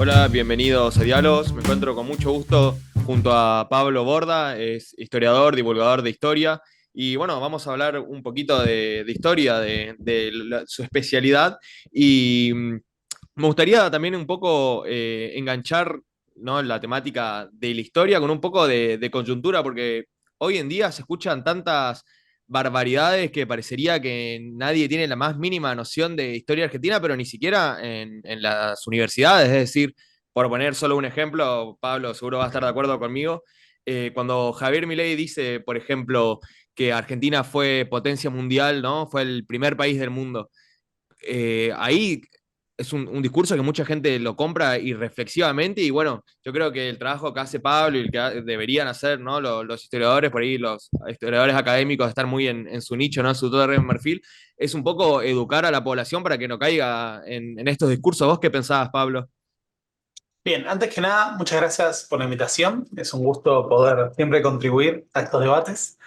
Hola, bienvenidos a Diálogos. Me encuentro con mucho gusto junto a Pablo Borda, es historiador, divulgador de historia. Y bueno, vamos a hablar un poquito de historia, su especialidad. Y me gustaría también un poco enganchar, ¿no?, la temática de la historia con un poco de coyuntura, porque hoy en día se escuchan tantas barbaridades que parecería que nadie tiene la más mínima noción de historia argentina, pero ni siquiera en las universidades. Es decir, por poner solo un ejemplo, Pablo seguro va a estar de acuerdo conmigo, cuando Javier Milei dice, por ejemplo, que Argentina fue potencia mundial, ¿no? Fue el primer país del mundo. Ahí es un discurso que mucha gente lo compra irreflexivamente y bueno, yo creo que el trabajo que hace Pablo y el que deberían hacer, ¿no?, los historiadores, por ahí los historiadores académicos están muy en su nicho, ¿no?, en su torre en marfil, es un poco educar a la población para que no caiga en estos discursos. ¿Vos qué pensabas, Pablo? Bien, antes que nada, muchas gracias por la invitación. Es un gusto poder siempre contribuir a estos debates.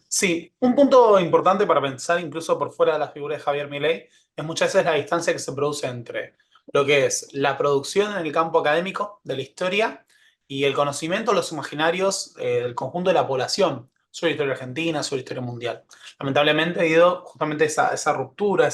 Sí, un punto importante para pensar, incluso por fuera de la figura de Javier Milei, es muchas veces la distancia que se produce entre lo que es la producción en el campo académico de la historia y el conocimiento, los imaginarios del conjunto de la población sobre la historia argentina, sobre la historia mundial. Lamentablemente, debido justamente a esa ruptura,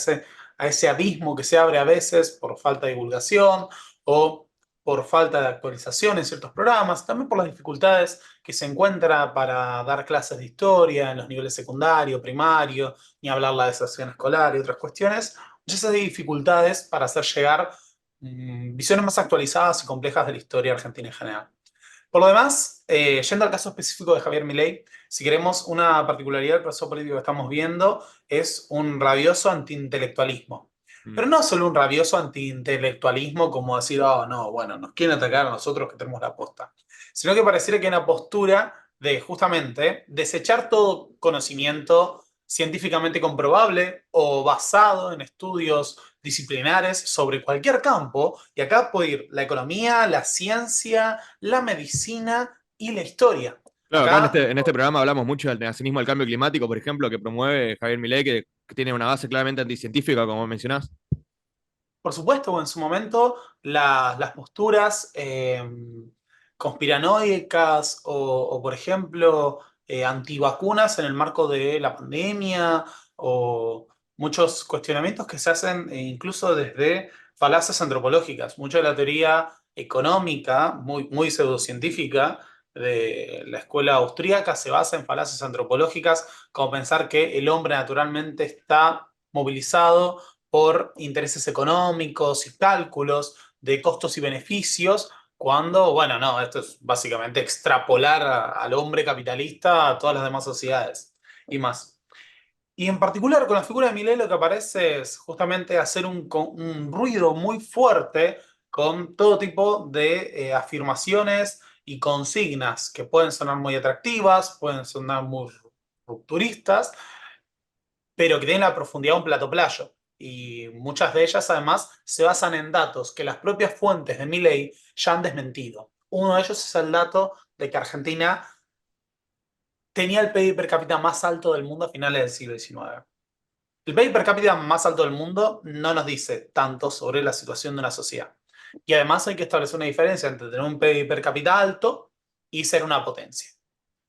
a ese abismo que se abre a veces por falta de divulgación o por falta de actualización en ciertos programas, también por las dificultades que se encuentra para dar clases de historia en los niveles secundario, primario, ni hablar la deserción escolar y otras cuestiones. Muchas de esas dificultades para hacer llegar visiones más actualizadas y complejas de la historia argentina en general. Por lo demás, yendo al caso específico de Javier Milei, si queremos una particularidad del proceso político que estamos viendo, es un rabioso antiintelectualismo. Mm. Pero no solo un rabioso antiintelectualismo como decir, oh, no, bueno, nos quieren atacar a nosotros que tenemos la posta, sino que pareciera que hay una postura de justamente desechar todo conocimiento científicamente comprobable o basado en estudios disciplinares sobre cualquier campo, y acá puede ir la economía, la ciencia, la medicina y la historia. Claro, acá Acá, en este programa hablamos mucho del negacionismo del cambio climático, por ejemplo, que promueve Javier Milei, que tiene una base claramente anticientífica, como mencionás. por supuesto, en su momento, las posturas conspiranoicas por ejemplo, antivacunas en el marco de la pandemia o muchos cuestionamientos que se hacen incluso desde falacias antropológicas. Mucho de la teoría económica, muy pseudocientífica, de la escuela austríaca se basa en falacias antropológicas, como pensar que el hombre naturalmente está movilizado por intereses económicos y cálculos de costos y beneficios, cuando, bueno, no, esto es básicamente extrapolar al hombre capitalista a todas las demás sociedades y más. Y en particular con la figura de Milei lo que aparece es justamente hacer un ruido muy fuerte con todo tipo de afirmaciones y consignas que pueden sonar muy atractivas, pueden sonar muy rupturistas, pero que tienen la profundidad de un plato playo. Y muchas de ellas, además, se basan en datos que las propias fuentes de Milley ya han desmentido. Uno de ellos es el dato de que Argentina tenía el PIB per cápita más alto del mundo a finales del siglo XIX. El PIB per cápita más alto del mundo no nos dice tanto sobre la situación de una sociedad. Y además hay que establecer una diferencia entre tener un PIB per cápita alto y ser una potencia.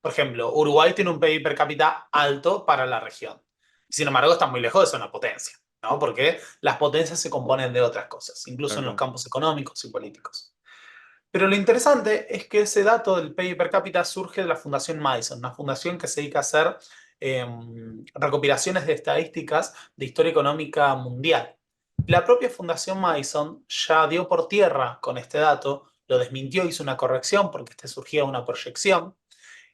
Por ejemplo, Uruguay tiene un PIB per cápita alto para la región. Sin embargo, está muy lejos de ser una potencia, ¿no? Porque las potencias se componen de otras cosas, incluso Tal en los cual. campos económicos y políticos. Pero lo interesante es que ese dato del PIB per cápita surge de la Fundación Madison, una fundación que se dedica a hacer recopilaciones de estadísticas de historia económica mundial. La propia Fundación Madison ya dio por tierra con este dato, lo desmintió, hizo una corrección porque este surgía una proyección,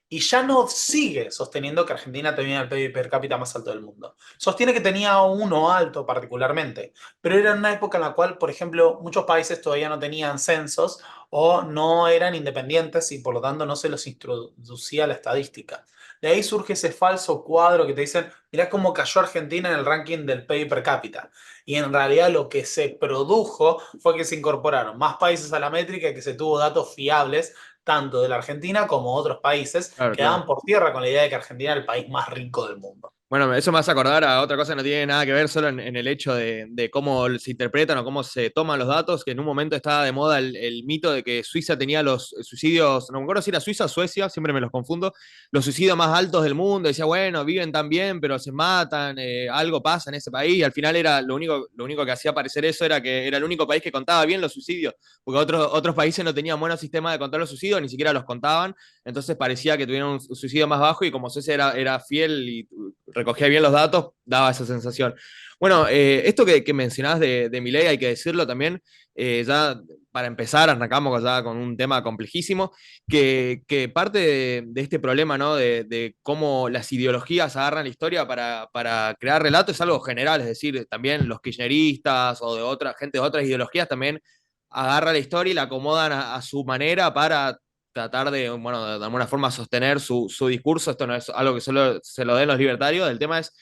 y ya no sigue sosteniendo que Argentina tenía el PIB per cápita más alto del mundo. Sostiene que tenía uno alto particularmente, pero era en una época en la cual, por ejemplo, muchos países todavía no tenían censos o no eran independientes y por lo tanto no se los introducía la estadística. De ahí surge ese falso cuadro que te dicen, mirá cómo cayó Argentina en el ranking del PIB per cápita. Y en realidad lo que se produjo fue que se incorporaron más países a la métrica y que se tuvo datos fiables tanto de la Argentina como otros países Claro, quedaban claro. por tierra con la idea de que Argentina era el país más rico del mundo. Bueno, eso me hace acordar a otra cosa que no tiene nada que ver solo en el hecho de cómo se interpretan o cómo se toman los datos, que en un momento estaba de moda el mito de que Suiza tenía los suicidios, no me acuerdo si era Suiza o Suecia, siempre me los confundo, los suicidios más altos del mundo. Decía, bueno, viven tan bien, pero se matan, algo pasa en ese país. Y al final era lo único que hacía parecer eso era que era el único país que contaba bien los suicidios, porque otros países no tenían buenos sistemas de contar los suicidios, ni siquiera los contaban. Entonces parecía que tuvieron un suicidio más bajo y como Suecia era fiel y recogía bien los datos, daba esa sensación. Bueno, esto que mencionabas de Milei, hay que decirlo también, ya para empezar, arrancamos ya con un tema complejísimo, que parte de este problema, ¿no? De cómo las ideologías agarran la historia para crear relatos es algo general, es decir, también los kirchneristas o de otra gente de otras ideologías también agarran la historia y la acomodan a su manera para tratar de, bueno, de alguna forma sostener su discurso. Esto no es algo que solo se lo den los libertarios. El tema es,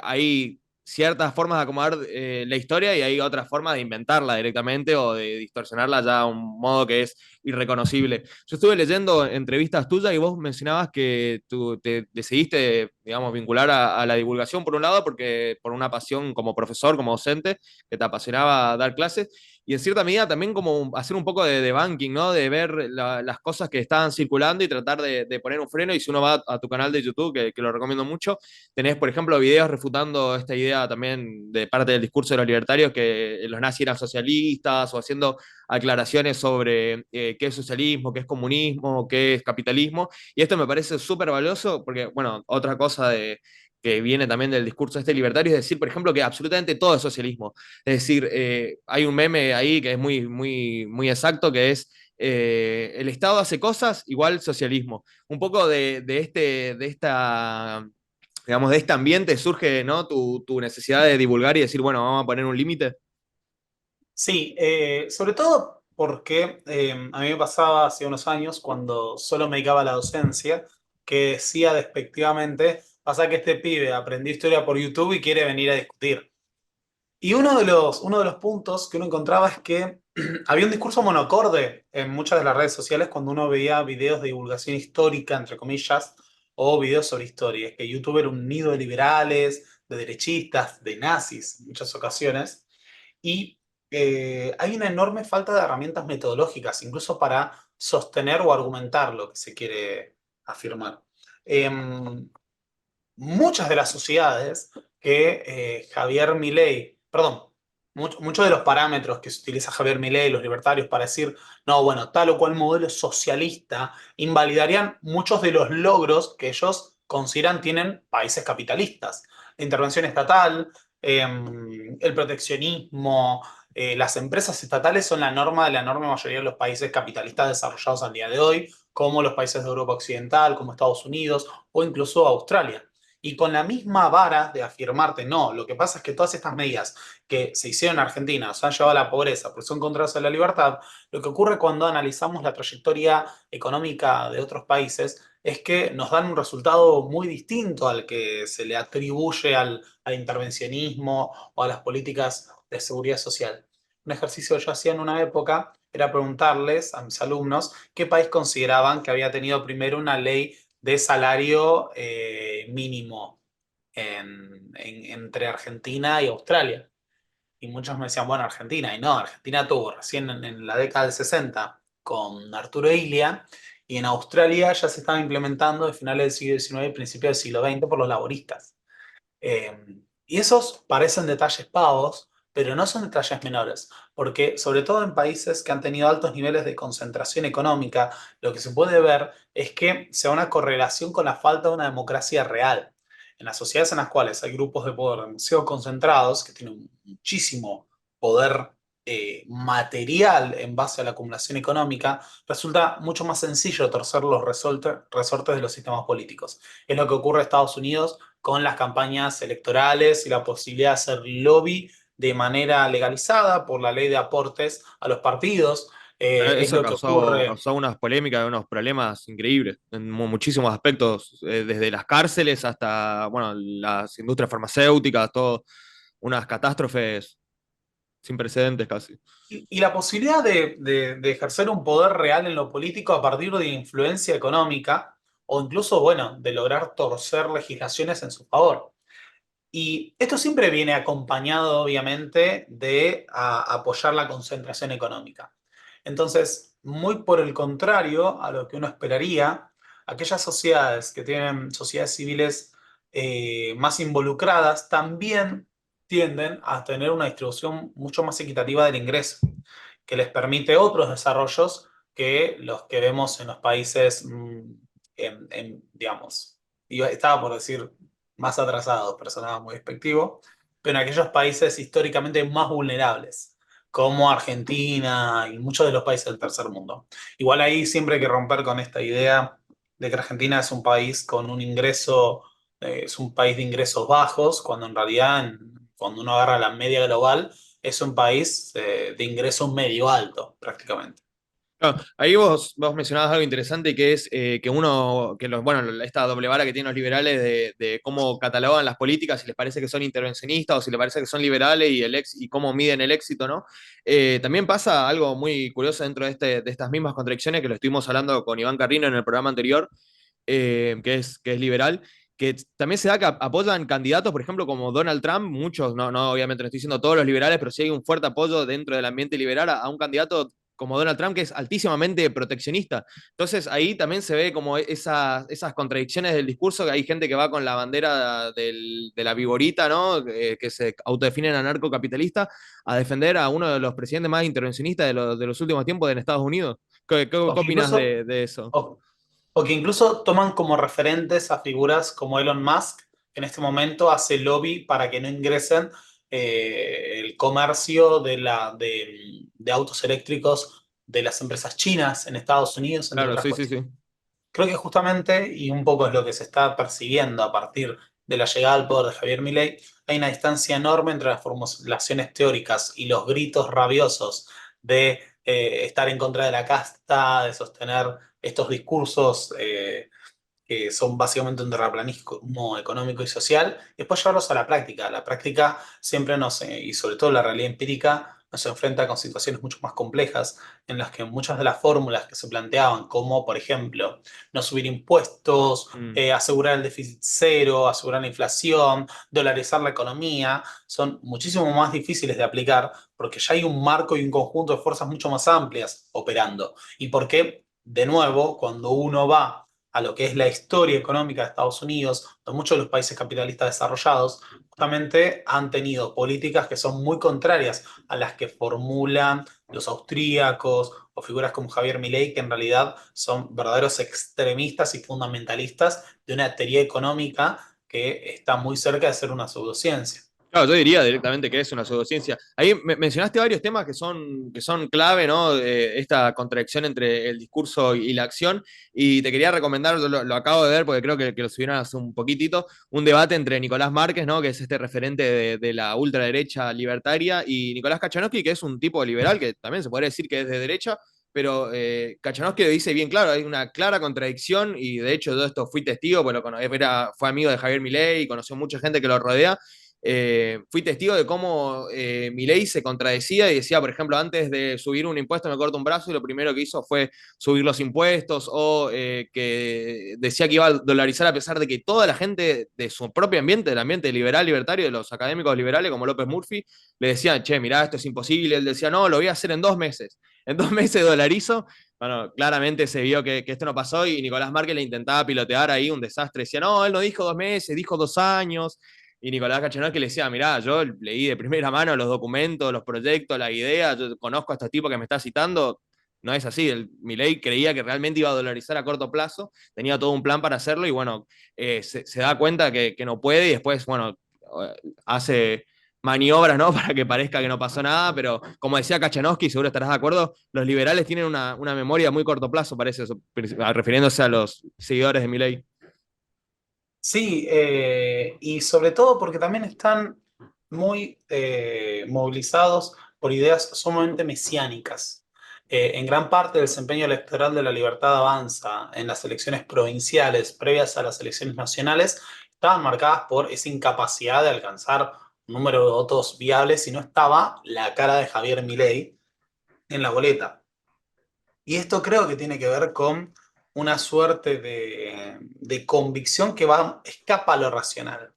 hay ciertas formas de acomodar la historia y hay otras formas de inventarla directamente o de distorsionarla ya a un modo que es irreconocible. Yo estuve leyendo entrevistas tuyas y vos mencionabas que tú te decidiste, digamos, vincular a la divulgación por un lado, porque por una pasión como profesor, como docente, que te apasionaba dar clases, y en cierta medida también como hacer un poco de debunking, ¿no? De ver las cosas que estaban circulando y tratar de poner un freno. Y si uno va a tu canal de YouTube, que lo recomiendo mucho, tenés, por ejemplo, videos refutando esta idea también de parte del discurso de los libertarios que los nazis eran socialistas o haciendo aclaraciones sobre qué es socialismo, qué es comunismo, qué es capitalismo. Y esto me parece súper valioso porque, bueno, otra cosa que viene también del discurso este libertario es decir, por ejemplo, que absolutamente todo es socialismo. Es decir, hay un meme ahí que es muy, muy, muy exacto, que es el Estado hace cosas igual socialismo. Un poco de esta, digamos, de este ambiente surge, ¿no? Tu necesidad de divulgar y decir, bueno, vamos a poner un límite. Sí, sobre todo porque a mí me pasaba hace unos años cuando solo me dedicaba a la docencia, que decía despectivamente, pasa que este pibe aprendió historia por YouTube y quiere venir a discutir. Y uno de los puntos que uno encontraba es que había un discurso monocorde en muchas de las redes sociales cuando uno veía videos de divulgación histórica, entre comillas, o videos sobre historia. Es que YouTube era un nido de liberales, de derechistas, de nazis en muchas ocasiones. Y hay una enorme falta de herramientas metodológicas, incluso para sostener o argumentar lo que se quiere afirmar. Muchas de las sociedades que Javier Milei, perdón, muchos de los parámetros que se utiliza Javier Milei, los libertarios, para decir, no, bueno, tal o cual modelo socialista, invalidarían muchos de los logros que ellos consideran tienen países capitalistas. La intervención estatal, el proteccionismo, las empresas estatales son la norma de la enorme mayoría de los países capitalistas desarrollados al día de hoy, como los países de Europa Occidental, como Estados Unidos o incluso Australia. Y con la misma vara de afirmarte, no, lo que pasa es que todas estas medidas que se hicieron en Argentina nos han llevado a la pobreza, porque son contrarias a la libertad, lo que ocurre cuando analizamos la trayectoria económica de otros países es que nos dan un resultado muy distinto al que se le atribuye al intervencionismo o a las políticas de seguridad social. Un ejercicio que yo hacía en una época era preguntarles a mis alumnos qué país consideraban que había tenido primero una ley de salario mínimo entre Argentina y Australia. Y muchos me decían, bueno, Argentina. Y no, Argentina tuvo recién en la década del 60 con Arturo Illia, y en Australia ya se estaba implementando de finales del siglo XIX y principios del siglo XX por los laboristas. Eh, y esos parecen detalles pavos, pero no son detalles menores, porque sobre todo en países que han tenido altos niveles de concentración económica, lo que se puede ver es que se da una correlación con la falta de una democracia real. En las sociedades en las cuales hay grupos de poder demasiado concentrados, que tienen muchísimo poder material en base a la acumulación económica, resulta mucho más sencillo torcer los resortes de los sistemas políticos. Es lo que ocurre en Estados Unidos con las campañas electorales y la posibilidad de hacer lobby de manera legalizada por la ley de aportes a los partidos. Es Eso lo que ocurre. causó unas polémicas, unos problemas increíbles en muchísimos aspectos, desde las cárceles hasta, bueno, las industrias farmacéuticas, todo, unas catástrofes sin precedentes casi. Y la posibilidad de ejercer un poder real en lo político a partir de influencia económica o incluso, bueno, de lograr torcer legislaciones en su favor. Y esto siempre viene acompañado, obviamente, de apoyar la concentración económica. Entonces, muy por el contrario a lo que uno esperaría, aquellas sociedades que tienen sociedades civiles más involucradas también tienden a tener una distribución mucho más equitativa del ingreso, que les permite otros desarrollos que los que vemos en los países, digamos, estaba por decir más atrasados, pero sonaba muy despectivo, pero en aquellos países históricamente más vulnerables, como Argentina y muchos de los países del tercer mundo. Igual ahí siempre hay que romper con esta idea de que Argentina es un país con un ingreso, es un país de ingresos bajos, cuando en realidad, cuando uno agarra la media global, es un país de ingreso medio alto, prácticamente. Claro, ahí vos mencionabas algo interesante que es que uno, que los, bueno, esta doble vara que tienen los liberales de cómo catalogan las políticas, si les parece que son intervencionistas o si les parece que son liberales y cómo miden el éxito, ¿no? También pasa algo muy curioso dentro de estas mismas contradicciones que lo estuvimos hablando con Iván Carrino en el programa anterior, que es liberal, que también se da que apoyan candidatos, por ejemplo, como Donald Trump, muchos, no, obviamente no estoy diciendo todos los liberales, pero sí hay un fuerte apoyo dentro del ambiente liberal a un candidato como Donald Trump, que es altísimamente proteccionista. Entonces ahí también se ve como esas contradicciones del discurso, que hay gente que va con la bandera de la viborita, ¿no? Que se autodefinen anarcocapitalista, a defender a uno de los presidentes más intervencionistas de los últimos tiempos en Estados Unidos. ¿Qué O que opinas incluso, de eso? o, o que incluso toman como referentes a figuras como Elon Musk, que en este momento hace lobby para que no ingresen el comercio de autos eléctricos de las empresas chinas en Estados Unidos, entre Claro, otras sí, sí, cuestiones. sí. Creo que justamente, y un poco es lo que se está percibiendo a partir de la llegada al poder de Javier Milei, hay una distancia enorme entre las formulaciones teóricas y los gritos rabiosos de estar en contra de la casta, de sostener estos discursos que son básicamente un terraplanismo económico y social, y después llevarlos a la práctica. La práctica siempre y sobre todo la realidad empírica, nos enfrenta con situaciones mucho más complejas, en las que muchas de las fórmulas que se planteaban, como por ejemplo no subir impuestos, Mm. asegurar el déficit cero, asegurar la inflación, dolarizar la economía, son muchísimo más difíciles de aplicar porque ya hay un marco y un conjunto de fuerzas mucho más amplias operando. Y porque, de nuevo, cuando uno va a lo que es la historia económica de Estados Unidos, de muchos de los países capitalistas desarrollados, justamente han tenido políticas que son muy contrarias a las que formulan los austríacos o figuras como Javier Milei, que en realidad son verdaderos extremistas y fundamentalistas de una teoría económica que está muy cerca de ser una pseudociencia. Claro, yo diría directamente que es una pseudociencia. Ahí mencionaste varios temas que son clave, ¿no? Esta contradicción entre el discurso y la acción. Y te quería recomendar, yo lo acabo de ver porque creo que lo subieron hace un poquitito, un debate entre Nicolás Márquez, ¿no? Que es este referente de la ultraderecha libertaria, y Nicolás Kachanowski, que es un tipo liberal, que también se podría decir que es de derecha, pero Kachanowski lo dice bien claro, hay una clara contradicción, y de hecho yo esto fui testigo, porque fue amigo de Javier Milei y conoció mucha gente que lo rodea. Fui testigo de cómo Milei se contradecía y decía, por ejemplo, antes de subir un impuesto me corto un brazo, y lo primero que hizo fue subir los impuestos, o que decía que iba a dolarizar a pesar de que toda la gente de su propio ambiente, del ambiente liberal, libertario, de los académicos liberales como López Murphy, le decían, che, mirá, esto es imposible. Él decía, no, lo voy a hacer en 2 meses. En 2 meses dolarizo. Bueno, claramente se vio que esto no pasó, y Nicolás Márquez le intentaba pilotear ahí un desastre. Decía, no, él no dijo 2 meses, dijo 2 años. Y Nicolás Cachanowski le decía, mirá, yo leí de primera mano los documentos, los proyectos, la idea, yo conozco a estos tipos que me está citando. No es así, Milei creía que realmente iba a dolarizar a corto plazo, tenía todo un plan para hacerlo, y bueno, se da cuenta que no puede, y después, bueno, hace maniobras, ¿no? Para que parezca que no pasó nada, pero como decía Kachanowski, seguro estarás de acuerdo, los liberales tienen una memoria a muy corto plazo, parece, refiriéndose a los seguidores de Milei. Sí, y sobre todo porque también están muy movilizados por ideas sumamente mesiánicas. En gran parte del desempeño electoral de la Libertad Avanza en las elecciones provinciales previas a las elecciones nacionales estaban marcadas por esa incapacidad de alcanzar un número de votos viables si no estaba la cara de Javier Milei en la boleta. Y esto creo que tiene que ver con una suerte de convicción que escapa a lo racional.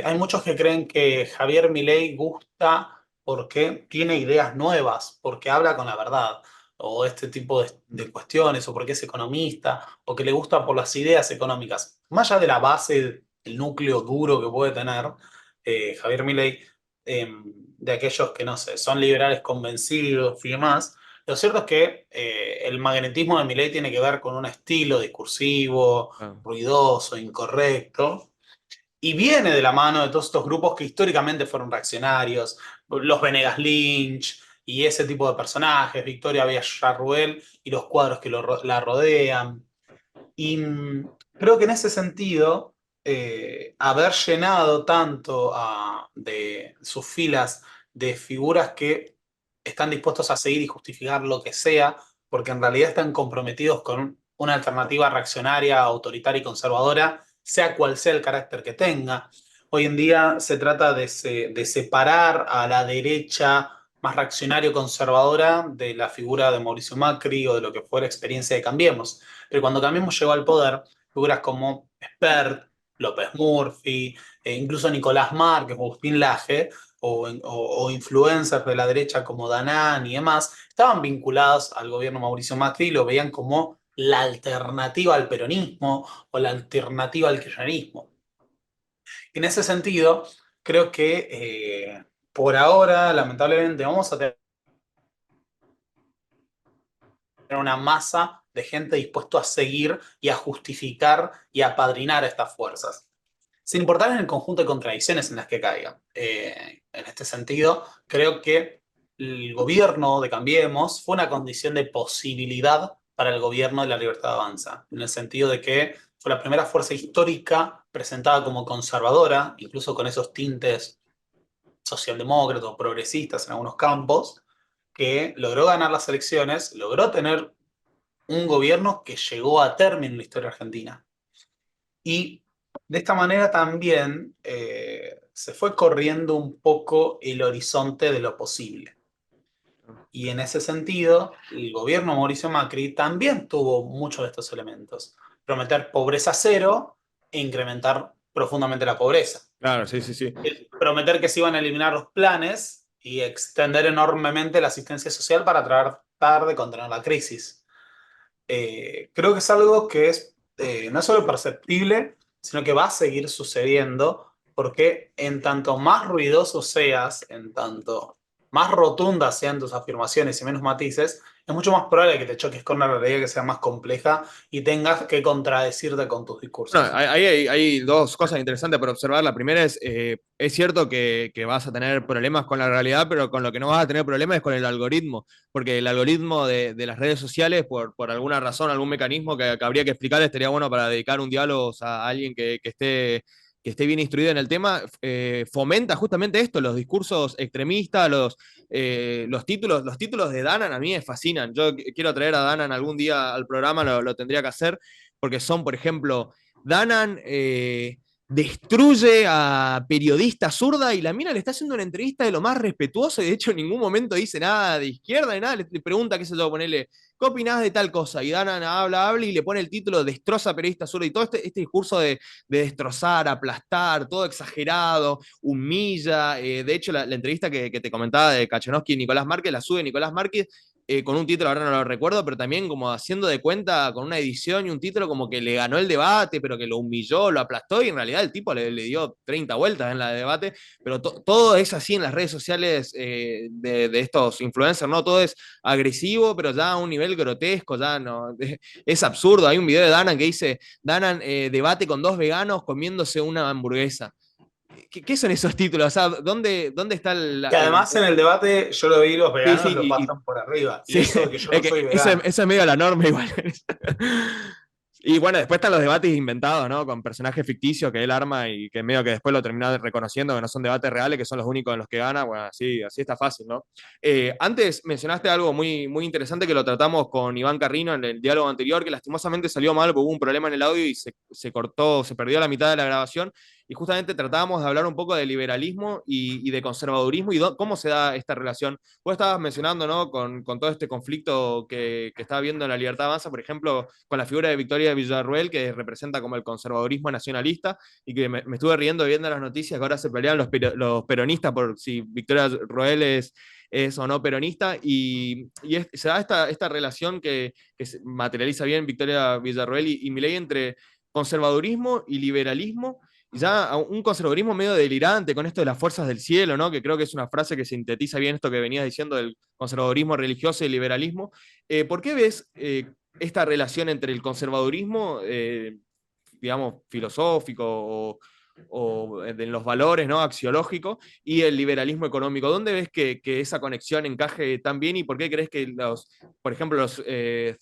Hay muchos que creen que Javier Milei gusta porque tiene ideas nuevas, porque habla con la verdad, o este tipo de cuestiones, o porque es economista, o que le gusta por las ideas económicas. Más allá de la base, el núcleo duro que puede tener Javier Milei, de aquellos que, no sé, son liberales convencidos y demás, lo cierto es que el magnetismo de Milei tiene que ver con un estilo discursivo, Ah, ruidoso, incorrecto, y viene de la mano de todos estos grupos que históricamente fueron reaccionarios, los Venegas Lynch y ese tipo de personajes, Victoria Villarruel y los cuadros que la rodean. Y creo que en ese sentido, haber llenado tanto de sus filas de figuras que están dispuestos a seguir y justificar lo que sea, porque en realidad están comprometidos con una alternativa reaccionaria, autoritaria y conservadora, sea cual sea el carácter que tenga. Hoy en día se trata de separar a la derecha más reaccionario-conservadora de la figura de Mauricio Macri o de lo que fue la experiencia de Cambiemos. Pero cuando Cambiemos llegó al poder, figuras como Spert, López Murphy, e incluso Nicolás Márquez, Agustín Laje, o influencers de la derecha como Danán y demás, estaban vinculados al gobierno Mauricio Macri y lo veían como la alternativa al peronismo o la alternativa al kirchnerismo. En ese sentido, creo que por ahora, lamentablemente, vamos a tener una masa de gente dispuesto a seguir y a justificar y a apadrinar a estas fuerzas, sin importar en el conjunto de contradicciones en las que caigan. En este sentido, creo que el gobierno de Cambiemos fue una condición de posibilidad para el gobierno de la Libertad Avanza, en el sentido de que fue la primera fuerza histórica presentada como conservadora, incluso con esos tintes socialdemócratas o progresistas en algunos campos, que logró ganar las elecciones, logró tener un gobierno que llegó a término en la historia argentina. Y de esta manera también se fue corriendo un poco el horizonte de lo posible. Y en ese sentido, el gobierno de Mauricio Macri también tuvo muchos de estos elementos. Prometer pobreza cero e incrementar profundamente la pobreza. claro, sí, sí, sí. Prometer que se iban a eliminar los planes y extender enormemente la asistencia social para tratar de contener la crisis. Creo que es algo que es no solo perceptible, sino que va a seguir sucediendo, porque en tanto más ruidoso seas, en tanto más rotundas sean tus afirmaciones y menos matices, es mucho más probable que te choques con una realidad que sea más compleja y tengas que contradecirte con tus Bueno, discursos. hay dos cosas interesantes para observar. La primera es cierto que vas a tener problemas con la realidad, pero con lo que no vas a tener problemas es con el algoritmo, porque el algoritmo de las redes sociales, por alguna razón, algún mecanismo que habría que explicar, estaría bueno para dedicar un diálogo a alguien que esté bien instruido en el tema, fomenta justamente esto, los discursos extremistas, los títulos de Danan a mí me fascinan. Yo quiero traer a Danan algún día al programa, lo tendría que hacer, porque son, por ejemplo, Danan destruye a periodista zurda y la mina le está haciendo una entrevista de lo más respetuoso y de hecho en ningún momento dice nada de izquierda ni nada, le pregunta, qué sé yo, ponerle, ¿qué opinás de tal cosa? Y Danan habla y le pone el título Destroza a periodista zurda y todo este discurso de destrozar, aplastar, todo exagerado, humilla. De hecho, la entrevista que te comentaba de Kachanovsky y Nicolás Márquez la sube Nicolás Márquez con un título, ahora no lo recuerdo, pero también como haciendo de cuenta con una edición y un título como que le ganó el debate, pero que lo humilló, lo aplastó y en realidad el tipo le dio 30 vueltas en la de debate, pero todo es así en las redes sociales de estos influencers, ¿no? Todo es agresivo, pero ya a un nivel grotesco, ya no, es absurdo. Hay un video de Danan que dice, Danan debate con dos veganos comiéndose una hamburguesa. ¿Qué son esos títulos? O sea, ¿dónde está Que además en el debate, yo lo vi, los sí, veganos sí, lo pasan por arriba. Y sí, eso de que yo es no que soy eso, vegano. eso es medio la norma igual. Y bueno, después están los debates inventados, ¿no? Con personajes ficticios que él arma y que medio que después lo termina reconociendo que no son debates reales, que son los únicos en los que gana. Bueno, así está fácil, ¿no? Antes mencionaste algo muy interesante que lo tratamos con Iván Carrino en el diálogo anterior, que lastimosamente salió mal porque hubo un problema en el audio y se cortó, se perdió la mitad de la grabación. y justamente tratábamos de hablar un poco de liberalismo y de conservadurismo y cómo se da esta relación. Vos estabas mencionando, ¿no? Con todo este conflicto que está habiendo en la Libertad Avanza, por ejemplo, con la figura de Victoria Villarruel, que representa como el conservadurismo nacionalista, y que me estuve riendo viendo las noticias que ahora se pelean los peronistas por si Victoria Roel es o no peronista, se da esta relación que se materializa bien Victoria Villarroel y Milei entre conservadurismo y liberalismo, y ya un conservadurismo medio delirante con esto de las fuerzas del cielo, ¿no? Que creo que es una frase que sintetiza bien esto que venías diciendo del conservadurismo religioso y liberalismo. ¿Por qué ves esta relación entre el conservadurismo, digamos, filosófico o de los valores, ¿no? Axiológicos y el liberalismo económico? ¿Dónde ves que esa conexión encaje tan bien y por qué crees que por ejemplo, los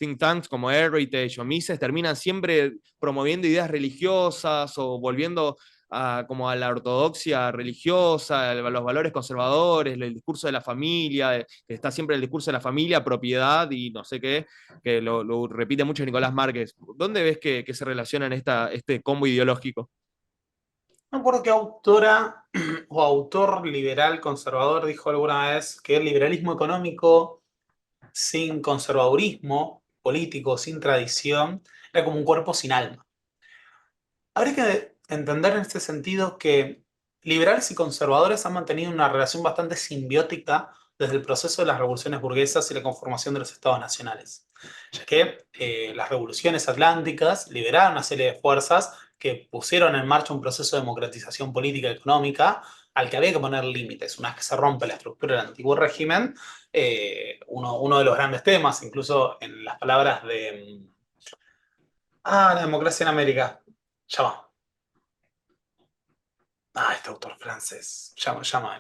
think tanks como Heritage o Mises terminan siempre promoviendo ideas religiosas o volviendo como a la ortodoxia religiosa, a los valores conservadores, el discurso de la familia, que está siempre el discurso de la familia, propiedad y no sé qué, que lo repite mucho Nicolás Márquez? ¿Dónde ves que se relacionan este combo ideológico? No me acuerdo qué autora o autor liberal conservador dijo alguna vez que el liberalismo económico sin conservadurismo político, sin tradición, era como un cuerpo sin alma. Habría que entender en este sentido que liberales y conservadores han mantenido una relación bastante simbiótica desde el proceso de las revoluciones burguesas y la conformación de los estados nacionales, ya que las revoluciones atlánticas liberaron una serie de fuerzas que pusieron en marcha un proceso de democratización política y económica al que había que poner límites. Una vez que se rompe la estructura del antiguo régimen, uno de los grandes temas, incluso en las palabras de... la democracia en América. Ya va. Este autor francés. Llama.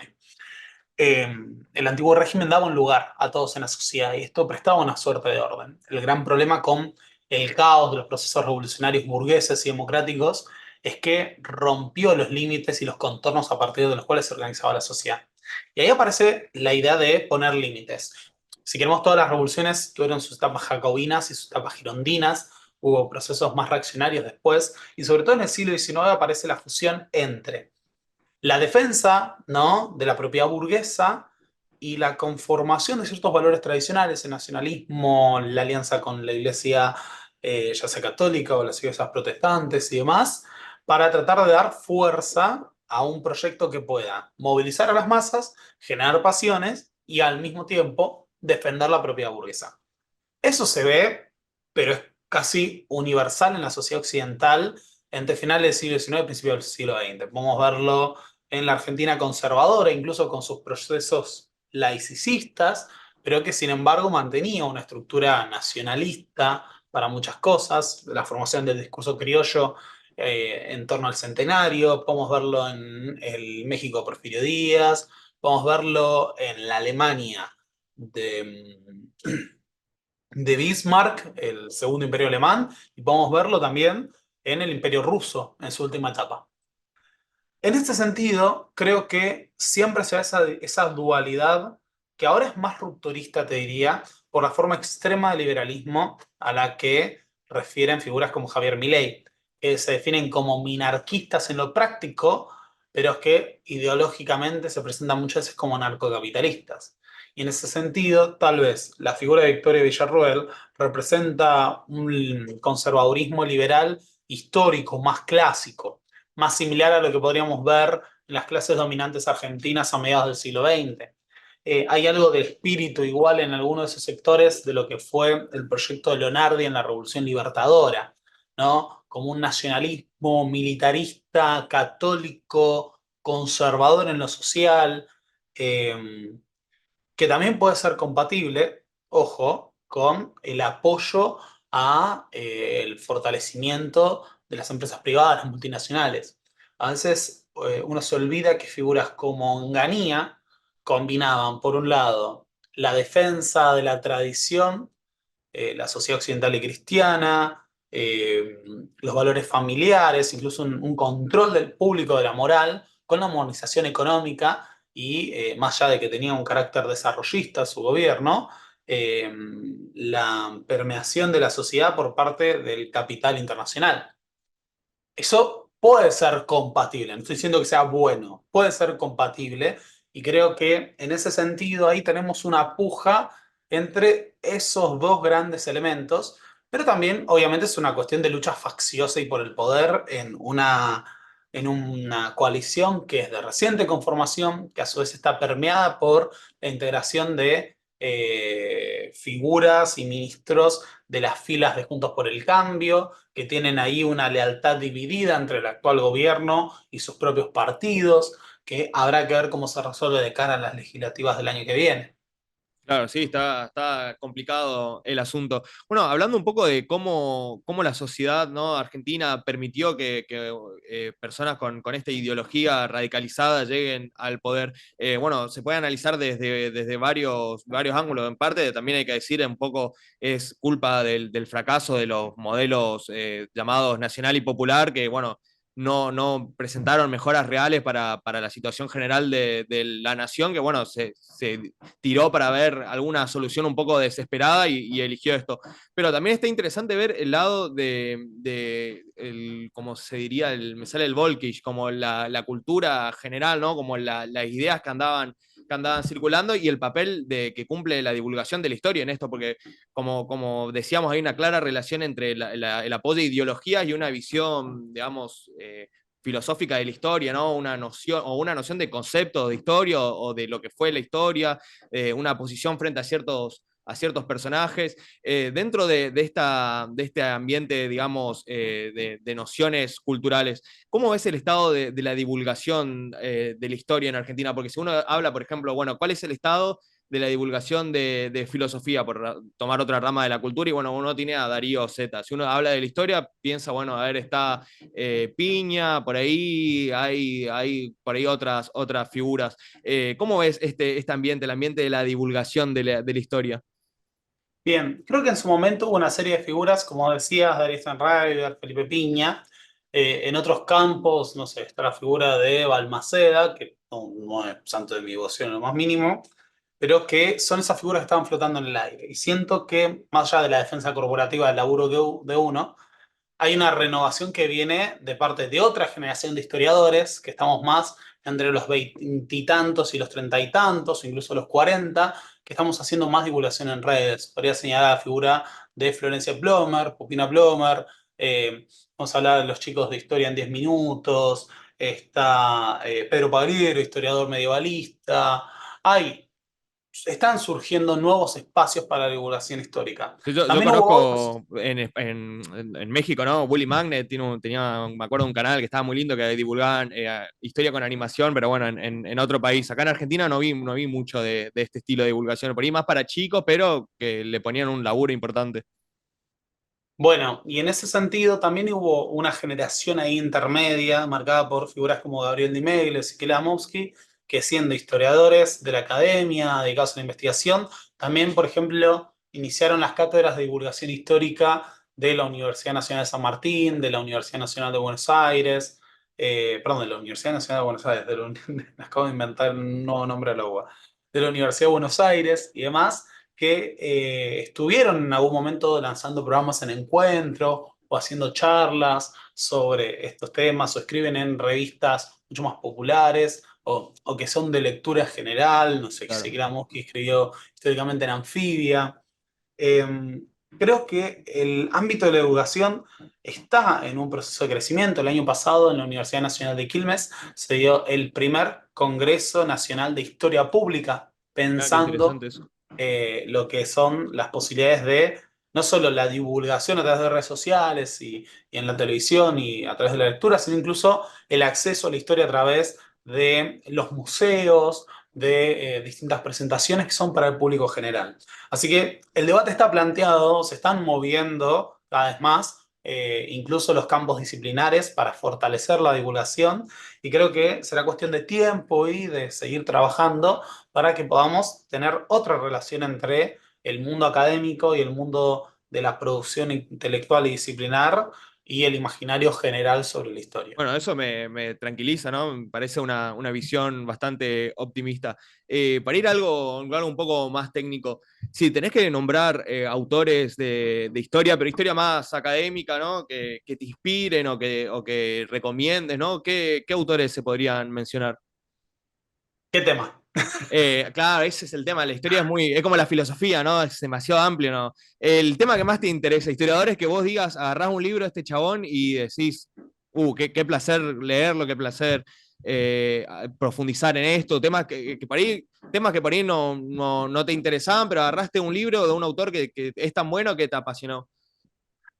El antiguo régimen daba un lugar a todos en la sociedad y esto prestaba una suerte de orden. El gran problema con el caos de los procesos revolucionarios burgueses y democráticos es que rompió los límites y los contornos a partir de los cuales se organizaba la sociedad. Y ahí aparece la idea de poner límites. Si queremos, todas las revoluciones tuvieron sus etapas jacobinas y sus etapas girondinas, hubo procesos más reaccionarios después, y sobre todo en el siglo XIX aparece la fusión entre la defensa, ¿no?, de la propiedad burguesa y la conformación de ciertos valores tradicionales, el nacionalismo, la alianza con la iglesia, ya sea católica o las iglesias protestantes y demás, para tratar de dar fuerza a un proyecto que pueda movilizar a las masas, generar pasiones y al mismo tiempo defender la propiedad burguesa. Eso se ve, pero es casi universal en la sociedad occidental entre finales del siglo XIX y principios del siglo XX. Podemos verlo en la Argentina conservadora, incluso con sus procesos laicistas, pero que sin embargo mantenía una estructura nacionalista para muchas cosas, la formación del discurso criollo en torno al centenario, podemos verlo en el México de Porfirio Díaz, podemos verlo en la Alemania de Bismarck, el segundo imperio alemán, y podemos verlo también en el imperio ruso en su última etapa. En este sentido, creo que siempre se da esa dualidad que ahora es más rupturista, te diría, por la forma extrema de liberalismo a la que refieren figuras como Javier Milei, que se definen como minarquistas en lo práctico, pero es que ideológicamente se presentan muchas veces como narcocapitalistas. Y en ese sentido, tal vez la figura de Victoria Villarroel representa un conservadurismo liberal histórico, más clásico, más similar a lo que podríamos ver en las clases dominantes argentinas a mediados del siglo XX. Hay algo de espíritu igual en algunos de esos sectores de lo que fue el proyecto de Leonardi en la Revolución Libertadora, ¿no? Como un nacionalismo militarista, católico, conservador en lo social, eh, que también puede ser compatible, ojo, con el apoyo a el fortalecimiento de las empresas privadas, las multinacionales. A veces uno se olvida que figuras como Onganía combinaban, por un lado, la defensa de la tradición, la sociedad occidental y cristiana, los valores familiares, incluso un control del público de la moral, con la modernización económica y más allá de que tenía un carácter desarrollista su gobierno, eh, la permeación de la sociedad por parte del capital internacional. Eso puede ser compatible, no estoy diciendo que sea bueno, puede ser compatible y creo que en ese sentido ahí tenemos una puja entre esos dos grandes elementos, pero también obviamente es una cuestión de lucha facciosa y por el poder en una coalición que es de reciente conformación, que a su vez está permeada por la integración de figuras y ministros de las filas de Juntos por el Cambio, que tienen ahí una lealtad dividida entre el actual gobierno y sus propios partidos, que habrá que ver cómo se resuelve de cara a las legislativas del año que viene. Claro, sí, está complicado el asunto. Bueno, hablando un poco de cómo la sociedad, ¿no?, argentina permitió que personas con esta ideología radicalizada lleguen al poder. Bueno, se puede analizar desde varios ángulos. En parte, también hay que decir, un poco es culpa del fracaso de los modelos llamados nacional y popular, que, bueno, no presentaron mejoras reales para la situación general de la nación, que bueno, se tiró para ver alguna solución un poco desesperada y eligió esto. Pero también está interesante ver el lado como se diría, me sale el Volkisch, como la cultura general, ¿no? Como las ideas que andaban circulando y el papel que cumple la divulgación de la historia en esto, porque como decíamos, hay una clara relación entre el apoyo de ideologías y una visión, digamos, filosófica de la historia, ¿no? Una noción de concepto de historia o de lo que fue la historia, una posición frente a ciertos personajes. Dentro de este ambiente, digamos, de nociones culturales, ¿cómo ves el estado de la divulgación de la historia en Argentina? Porque si uno habla, por ejemplo, bueno, ¿cuál es el estado de la divulgación de filosofía, por tomar otra rama de la cultura? Y bueno, uno tiene a Darío Zeta. Si uno habla de la historia, piensa, bueno, a ver, está Piña, por ahí hay por ahí otras figuras. ¿Cómo ves este ambiente, el ambiente de la divulgación de la historia? Bien, creo que en su momento hubo una serie de figuras, como decías, Darío Stanraiver, Felipe Piña. En otros campos, no sé, está la figura de Balmaceda, que no es santo de mi devoción en lo más mínimo, pero que son esas figuras que estaban flotando en el aire. Y siento que, más allá de la defensa corporativa del laburo de uno, hay una renovación que viene de parte de otra generación de historiadores, que estamos más entre los veintitantos y los treinta y tantos, o incluso los cuarenta, que estamos haciendo más divulgación en redes. Podría señalar la figura de Florencia Plomer, Pupina Plomer, vamos a hablar de los chicos de Historia en 10 minutos, está Pedro Pagliero, historiador medievalista. Hay Están surgiendo nuevos espacios para la divulgación histórica. Sí, yo También hubo otros. conozco en México, ¿no? Willy Magnet tenía, me acuerdo, un canal que estaba muy lindo que divulgaban historia con animación, pero bueno, en otro país. Acá en Argentina no vi mucho de este estilo de divulgación, por ahí más para chicos, pero que le ponían un laburo importante. Bueno, y en ese sentido también hubo una generación ahí intermedia, marcada por figuras como Gabriel Di Meglio, Ezequiel Adamowski, que siendo historiadores de la academia, dedicados a la investigación, también, por ejemplo, iniciaron las cátedras de divulgación histórica de la Universidad Nacional de San Martín, de la Universidad Nacional de Buenos Aires, perdón, de la Universidad Nacional de Buenos Aires, me acabo de inventar un nuevo nombre a la UBA, de la Universidad de Buenos Aires y demás que estuvieron en algún momento lanzando programas en encuentro o haciendo charlas sobre estos temas o escriben en revistas mucho más populares o que son de lectura general, no sé, Claro. que escribió históricamente en Anfibia. Eh, Creo que el ámbito de la educación está en un proceso de crecimiento. El año pasado en la Universidad Nacional de Quilmes se dio el primer Congreso Nacional de Historia Pública, Ah, qué pensando interesante eso. lo que son las posibilidades de no solo la divulgación a través de redes sociales y en la televisión y a través de la lectura, sino incluso el acceso a la historia a través de los museos, de distintas presentaciones que son para el público general. Así que el debate está planteado, se están moviendo cada vez más, incluso los campos disciplinares para fortalecer la divulgación y creo que será cuestión de tiempo y de seguir trabajando para que podamos tener otra relación entre el mundo académico y el mundo de la producción intelectual y disciplinar y el imaginario general sobre la historia. Bueno, eso me tranquiliza, ¿no? Me parece una visión bastante optimista. Para ir a algo un poco más técnico, si tenés que nombrar autores de historia, pero historia más académica, ¿no? Que te inspiren o que recomiendes, ¿no? ¿Qué autores se podrían mencionar? ¿Qué tema? Claro, ese es el tema. La historia es como la filosofía, ¿no? Es demasiado amplio, ¿no? El tema que más te interesa, historiadores, que vos digas, agarrás un libro de este chabón y decís, qué placer leerlo, qué placer profundizar en esto, temas que por ahí no te interesaban, pero agarraste un libro de un autor que es tan bueno que te apasionó.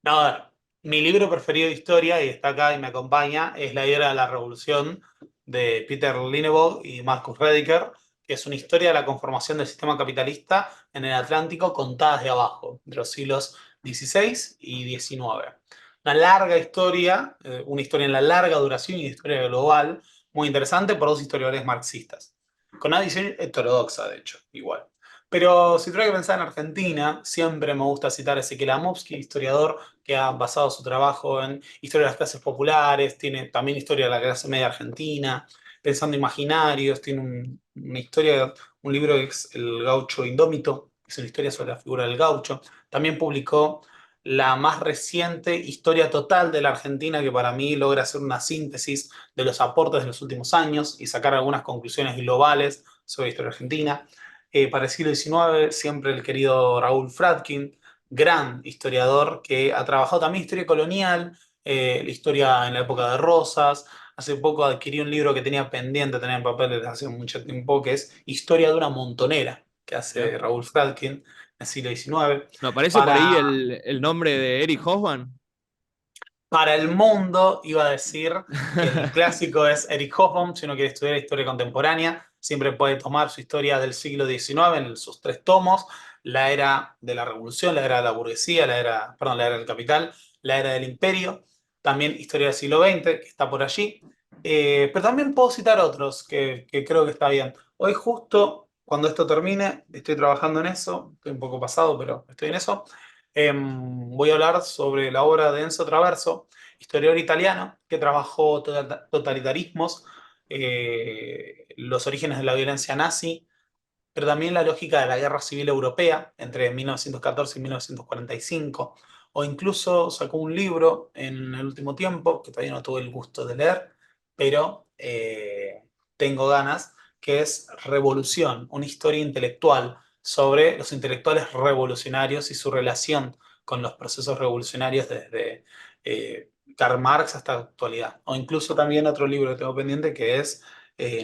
No, a ver, mi libro preferido de historia, y está acá y me acompaña, es La Era de la Revolución de Peter Lindbergh y Marcus Rediker, que es una historia de la conformación del sistema capitalista en el Atlántico contada desde abajo, entre los siglos XVI y XIX. Una larga historia, una historia en la larga duración y una historia global, muy interesante por dos historiadores marxistas, con una visión heterodoxa, de hecho, igual. Pero si tuviera que pensar en Argentina, siempre me gusta citar a Ezequiel Amovsky, historiador que ha basado su trabajo en historia de las clases populares, tiene también historia de la clase media argentina, pensando imaginarios, tiene una historia, un libro que es El Gaucho Indómito, que es una historia sobre la figura del gaucho. También publicó la más reciente Historia Total de la Argentina, que para mí logra hacer una síntesis de los aportes de los últimos años y sacar algunas conclusiones globales sobre la historia argentina. Para el siglo XIX, siempre el querido Raúl Fradkin, gran historiador que ha trabajado también historia colonial, la historia en la época de Rosas. Hace poco adquirí un libro que tenía pendiente tener en papel desde hace mucho tiempo, que es Historia de una montonera, que hace Mirá. Raúl Fradkin en el siglo XIX. ¿No aparece por ahí Para el nombre de Eric Hoffman? Para el mundo, iba a decir que el clásico es Eric Hobsbawm, si uno quiere estudiar historia contemporánea, siempre puede tomar su historia del siglo XIX en sus tres tomos, la era de la revolución, la era de la burguesía, perdón, la era del capital, la era del imperio, también historia del siglo XX, que está por allí. Pero también puedo citar otros que creo que está bien. Hoy justo, cuando esto termine, estoy trabajando en eso, estoy un poco pasado, pero estoy en eso. Voy a hablar sobre la obra de Enzo Traverso, historiador italiano que trabajó totalitarismos, los orígenes de la violencia nazi, pero también la lógica de la guerra civil europea entre 1914 y 1945, o incluso sacó un libro en el último tiempo, que todavía no tuve el gusto de leer, pero tengo ganas, que es Revolución, una historia intelectual sobre los intelectuales revolucionarios y su relación con los procesos revolucionarios desde Karl Marx hasta la actualidad. O incluso también otro libro que tengo pendiente que es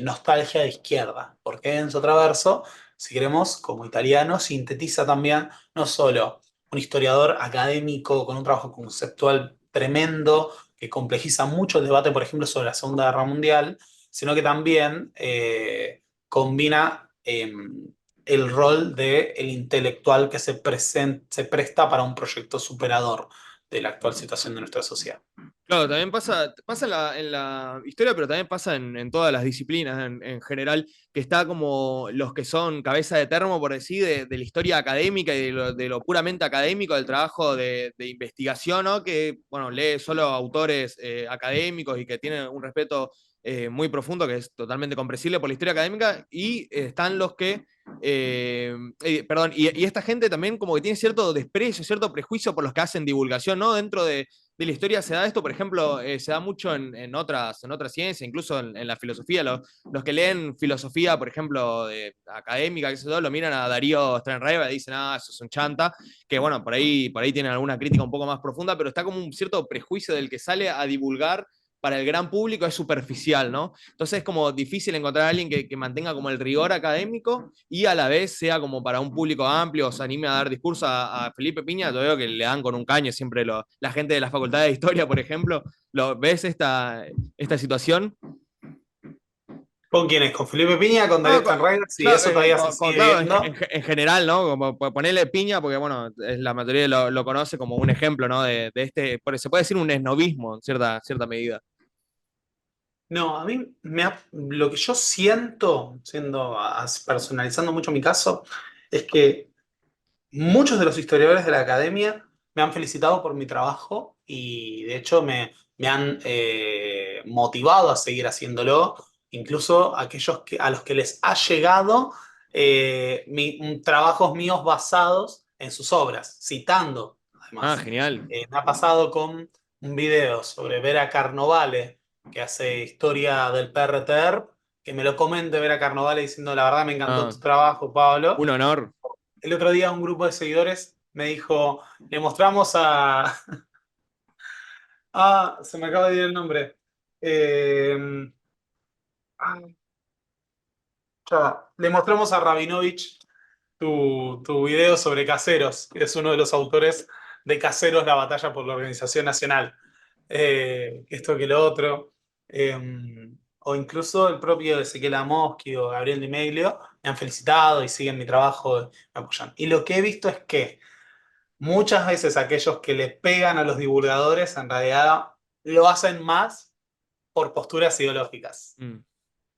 Nostalgia de Izquierda, porque Enzo Traverso, si queremos, como italiano, sintetiza también no solo un historiador académico con un trabajo conceptual tremendo que complejiza mucho el debate, por ejemplo, sobre la Segunda Guerra Mundial, sino que también combina el rol del intelectual que se presta para un proyecto superador de la actual situación de nuestra sociedad. Claro, también pasa en la historia, pero también pasa en todas las disciplinas en general, que está como los que son cabeza de termo, por decir, de la historia académica y de lo puramente académico, del trabajo de investigación, ¿no? Que, bueno, lee solo autores académicos y que tienen un respeto muy profundo, que es totalmente comprensible por la historia académica, y están los que perdón, y esta gente también como que tiene cierto desprecio, cierto prejuicio por los que hacen divulgación, ¿no? Dentro de la historia se da esto, por ejemplo, se da mucho en otras ciencias, incluso en la filosofía. Los que leen filosofía, por ejemplo, académica, que se lo miran a Darío Sternreber y dicen, eso es un chanta, que bueno, por ahí tienen alguna crítica un poco más profunda, pero está como un cierto prejuicio del que sale a divulgar para el gran público es superficial, ¿no? Entonces es como difícil encontrar a alguien que mantenga como el rigor académico y a la vez sea como para un público amplio, o se anime a dar discurso a Felipe Piña, yo veo que le dan con un caño siempre la gente de la Facultad de Historia, por ejemplo. ¿Ves esta situación? ¿Con quién es? ¿Con Felipe Piña? ¿Con No, Darío Stanraiver? Sí, claro, eso todavía se sigue claro, en, viendo. en- en general, ¿no? Como ponerle piña, porque bueno, la mayoría lo conoce como un ejemplo, ¿no? De este, porque se puede decir un esnovismo en cierta medida. No, a mí lo que yo siento, personalizando mucho mi caso, es que muchos de los historiadores de la academia me han felicitado por mi trabajo y de hecho me han motivado a seguir haciéndolo, incluso aquellos a los que les ha llegado trabajos míos basados en sus obras, citando Ah, además. genial. Me ha pasado con un video sobre Vera Carnovale, que hace historia del PRTR, que me lo comente Vera Carnovale diciendo, la verdad me encantó Ah, tu trabajo, Pablo. un honor. El otro día un grupo de seguidores me dijo, le mostramos a... Ah, se me acaba de ir el nombre. Eh, ah, ya va. Le mostramos a Rabinovich tu video sobre Caseros, que es uno de los autores de Caseros, la batalla por la organización nacional. Esto que lo otro. Eh, o incluso el propio Ezequiel Amoschi o Gabriel Di Meglio me han felicitado y siguen mi trabajo, me apoyan. Y lo que he visto es que muchas veces aquellos que le pegan a los divulgadores en realidad lo hacen más por posturas ideológicas. Mm,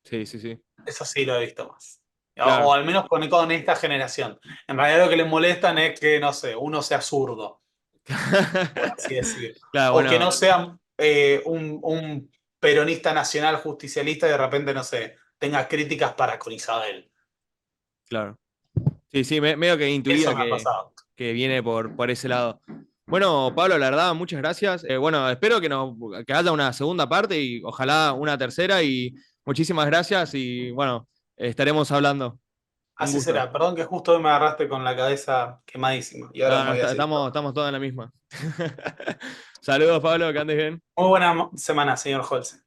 sí, sí, sí. Eso sí lo he visto más. O Claro. al menos con esta generación. En realidad lo que les molestan es que, no sé, uno sea zurdo, por así decir. Claro, O que bueno, no sea un peronista nacional justicialista y de repente, no sé, tenga críticas para con Isabel. claro. Sí, sí, medio que Eso intuía me ha pasado. que viene por ese lado. Bueno, Pablo, la verdad, muchas gracias. Bueno, espero que haya una segunda parte y ojalá una tercera. Y muchísimas gracias y bueno, estaremos hablando. Un Así gusto. será. Perdón que justo hoy me agarraste con la cabeza quemadísima y ahora No, me no, voy a seguir estamos todos en la misma. Saludos, Pablo, que andes bien. Muy buena semana, señor Holz.